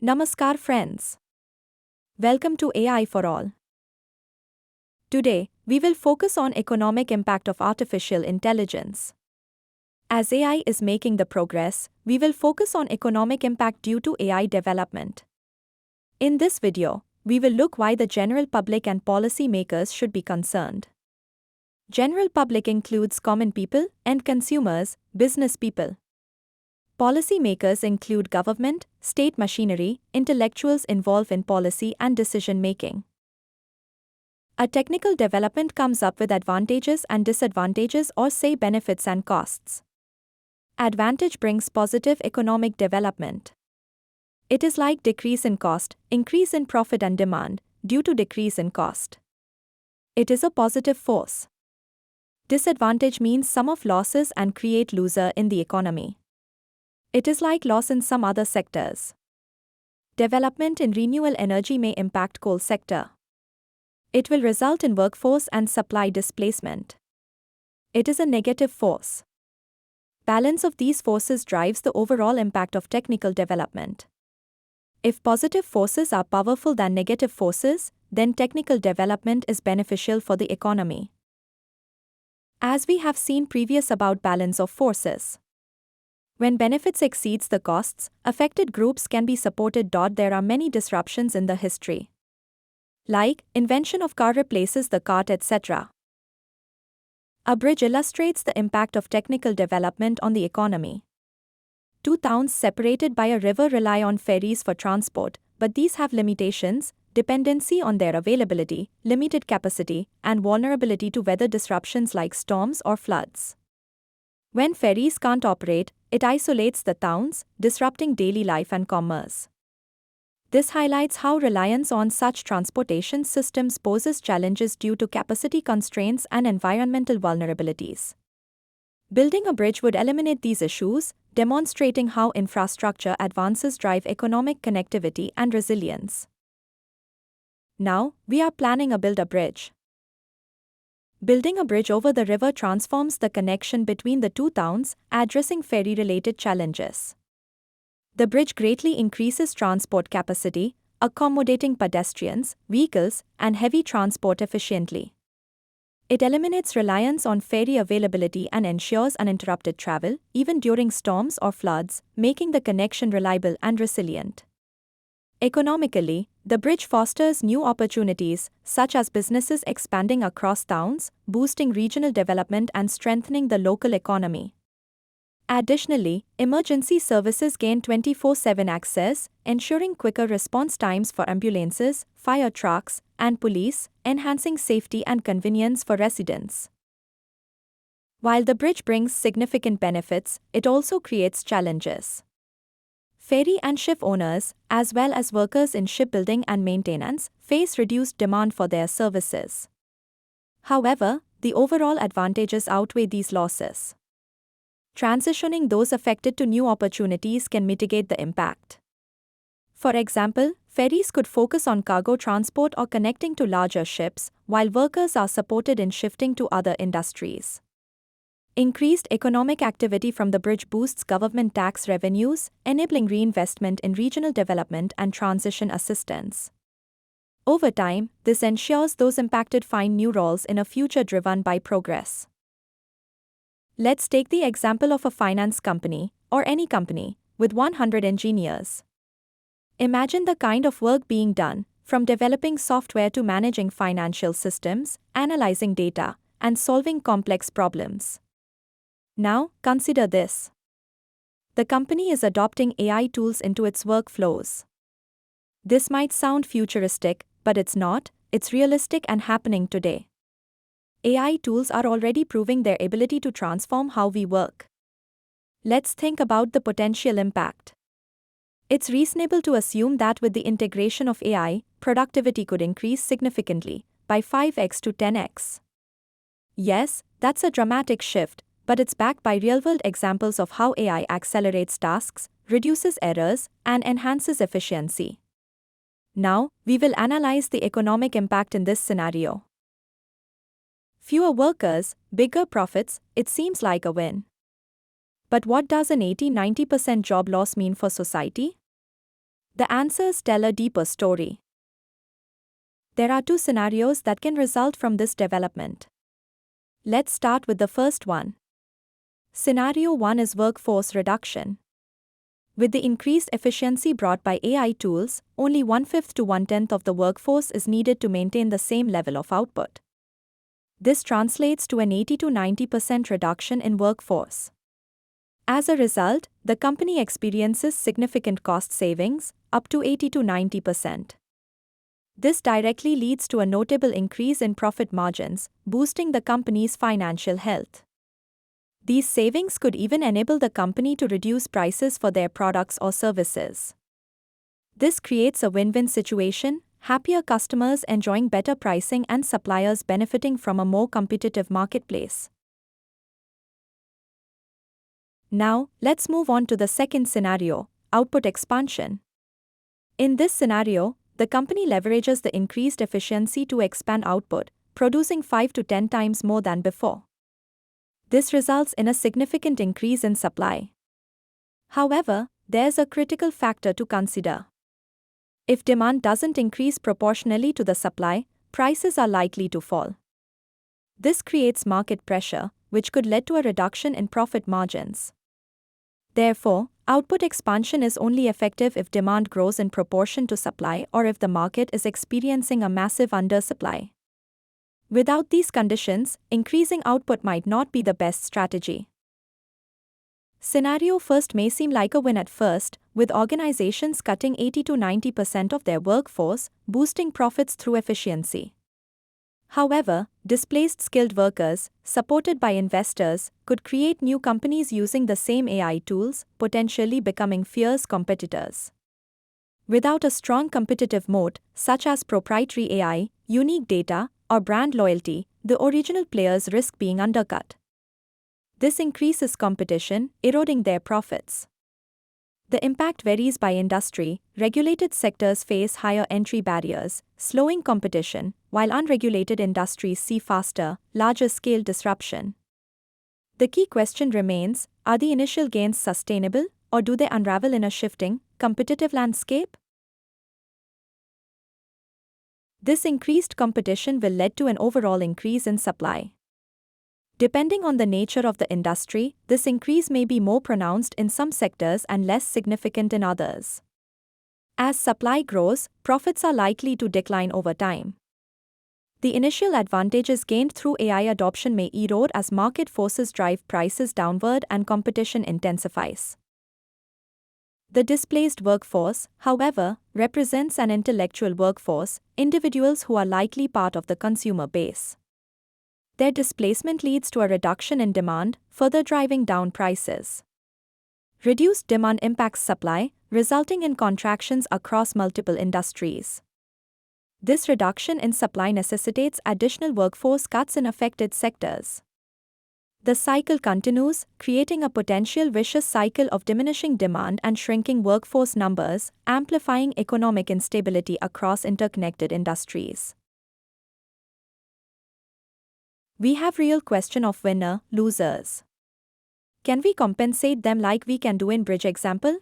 Namaskar friends. Welcome to AI for All. Today, we will focus on economic impact of artificial intelligence. As AI is making the progress, we will focus on economic impact due to AI development. In this video, we will look why the general public and policymakers should be concerned. General public includes common people and consumers, business people. Policymakers include government, state machinery, intellectuals involved in policy and decision-making. A technical development comes up with advantages and disadvantages, or say benefits and costs. Advantage brings positive economic development. It is like decrease in cost, increase in profit and demand, due to decrease in cost. It is a positive force. Disadvantage means sum of losses and create loser in the economy. It is like loss in some other sectors. Development in renewable energy may impact coal sector. It will result in workforce and supply displacement. It is a negative force. Balance of these forces drives the overall impact of technical development. If positive forces are powerful than negative forces, then technical development is beneficial for the economy. As we have seen previous about balance of forces. When benefits exceeds the costs, affected groups can be supported. There are many disruptions in the history. Like, invention of car replaces the cart, etc. A bridge illustrates the impact of technical development on the economy. Two towns separated by a river rely on ferries for transport, but these have limitations, dependency on their availability, limited capacity, and vulnerability to weather disruptions like storms or floods. When ferries can't operate, it isolates the towns, disrupting daily life and commerce. This highlights how reliance on such transportation systems poses challenges due to capacity constraints and environmental vulnerabilities. Building a bridge would eliminate these issues, demonstrating how infrastructure advances drive economic connectivity and resilience. Now, we are planning to build a bridge. Building a bridge over the river transforms the connection between the two towns, addressing ferry-related challenges. The bridge greatly increases transport capacity, accommodating pedestrians, vehicles, and heavy transport efficiently. It eliminates reliance on ferry availability and ensures uninterrupted travel, even during storms or floods, making the connection reliable and resilient. Economically, the bridge fosters new opportunities, such as businesses expanding across towns, boosting regional development and strengthening the local economy. Additionally, emergency services gain 24/7 access, ensuring quicker response times for ambulances, fire trucks, and police, enhancing safety and convenience for residents. While the bridge brings significant benefits, it also creates challenges. Ferry and ship owners, as well as workers in shipbuilding and maintenance, face reduced demand for their services. However, the overall advantages outweigh these losses. Transitioning those affected to new opportunities can mitigate the impact. For example, ferries could focus on cargo transport or connecting to larger ships, while workers are supported in shifting to other industries. Increased economic activity from the bridge boosts government tax revenues, enabling reinvestment in regional development and transition assistance. Over time, this ensures those impacted find new roles in a future driven by progress. Let's take the example of a finance company, or any company, with 100 engineers. Imagine the kind of work being done, from developing software to managing financial systems, analyzing data, and solving complex problems. Now, consider this. The company is adopting AI tools into its workflows. This might sound futuristic, but it's not, it's realistic and happening today. AI tools are already proving their ability to transform how we work. Let's think about the potential impact. It's reasonable to assume that with the integration of AI, productivity could increase significantly, by 5x to 10x. Yes, that's a dramatic shift, but it's backed by real-world examples of how AI accelerates tasks, reduces errors, and enhances efficiency. Now, we will analyze the economic impact in this scenario. Fewer workers, bigger profits, it seems like a win. But what does an 80-90% job loss mean for society? The answers tell a deeper story. There are two scenarios that can result from this development. Let's start with the first one. Scenario 1 is workforce reduction. With the increased efficiency brought by AI tools, only 1/5 to 1/10 of the workforce is needed to maintain the same level of output. This translates to an 80 to 90% reduction in workforce. As a result, the company experiences significant cost savings, up to 80 to 90%. This directly leads to a notable increase in profit margins, boosting the company's financial health. These savings could even enable the company to reduce prices for their products or services. This creates a win-win situation: happier customers enjoying better pricing and suppliers benefiting from a more competitive marketplace. Now, let's move on to the second scenario: output expansion. In this scenario, the company leverages the increased efficiency to expand output, producing 5 to 10 times more than before. This results in a significant increase in supply. However, there's a critical factor to consider. If demand doesn't increase proportionally to the supply, prices are likely to fall. This creates market pressure, which could lead to a reduction in profit margins. Therefore, output expansion is only effective if demand grows in proportion to supply or if the market is experiencing a massive undersupply. Without these conditions, increasing output might not be the best strategy. Scenario first may seem like a win at first, with organizations cutting 80 to 90% of their workforce, boosting profits through efficiency. However, displaced skilled workers, supported by investors, could create new companies using the same AI tools, potentially becoming fierce competitors. Without a strong competitive moat, such as proprietary AI, unique data, or brand loyalty, the original players risk being undercut. This increases competition, eroding their profits. The impact varies by industry. Regulated sectors face higher entry barriers, slowing competition, while unregulated industries see faster, larger-scale disruption. The key question remains: are the initial gains sustainable, or do they unravel in a shifting, competitive landscape? This increased competition will lead to an overall increase in supply. Depending on the nature of the industry, this increase may be more pronounced in some sectors and less significant in others. As supply grows, profits are likely to decline over time. The initial advantages gained through AI adoption may erode as market forces drive prices downward and competition intensifies. The displaced workforce, however, represents an intellectual workforce, individuals who are likely part of the consumer base. Their displacement leads to a reduction in demand, further driving down prices. Reduced demand impacts supply, resulting in contractions across multiple industries. This reduction in supply necessitates additional workforce cuts in affected sectors. The cycle continues, creating a potential vicious cycle of diminishing demand and shrinking workforce numbers, amplifying economic instability across interconnected industries. We have real question of winner, losers. Can we compensate them like we can do in bridge example?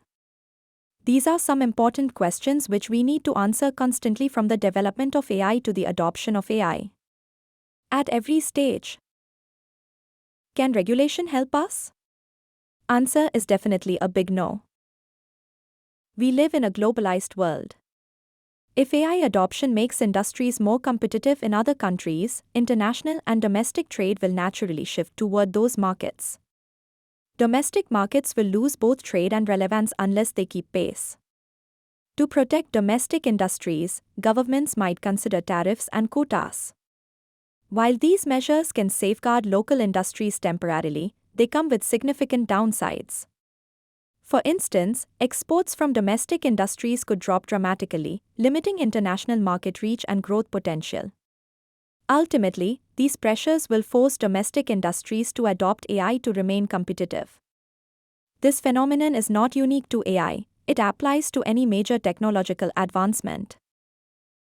These are some important questions which we need to answer constantly, from the development of AI to the adoption of AI. At every stage. Can regulation help us? Answer is definitely a big no. We live in a globalized world. If AI adoption makes industries more competitive in other countries, international and domestic trade will naturally shift toward those markets. Domestic markets will lose both trade and relevance unless they keep pace. To protect domestic industries, governments might consider tariffs and quotas. While these measures can safeguard local industries temporarily, they come with significant downsides. For instance, exports from domestic industries could drop dramatically, limiting international market reach and growth potential. Ultimately, these pressures will force domestic industries to adopt AI to remain competitive. This phenomenon is not unique to AI, it applies to any major technological advancement.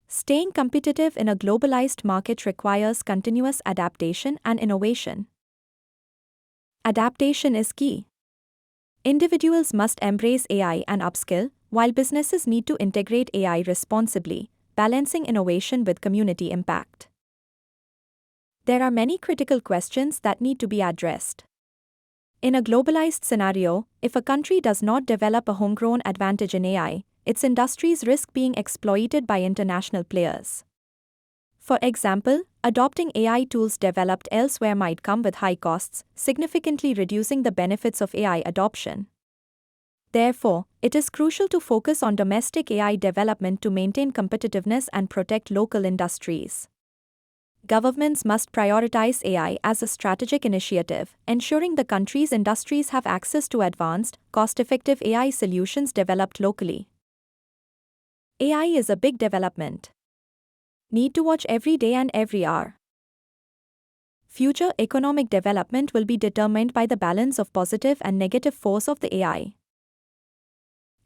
Staying competitive in a globalized market requires continuous adaptation and innovation. Adaptation is key. Individuals must embrace AI and upskill, while businesses need to integrate AI responsibly, balancing innovation with community impact. There are many critical questions that need to be addressed. In a globalized scenario, if a country does not develop a homegrown advantage in AI, its industries risk being exploited by international players. For example, adopting AI tools developed elsewhere might come with high costs, significantly reducing the benefits of AI adoption. Therefore, it is crucial to focus on domestic AI development to maintain competitiveness and protect local industries. Governments must prioritize AI as a strategic initiative, ensuring the country's industries have access to advanced, cost-effective AI solutions developed locally. AI is a big development. Need to watch every day and every hour. Future economic development will be determined by the balance of positive and negative force of the AI.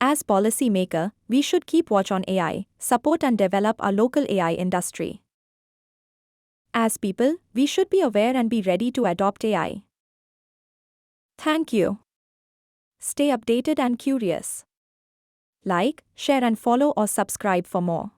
As policymaker, we should keep watch on AI, support and develop our local AI industry. As people, we should be aware and be ready to adopt AI. Thank you. Stay updated and curious. Like, share and follow or subscribe for more.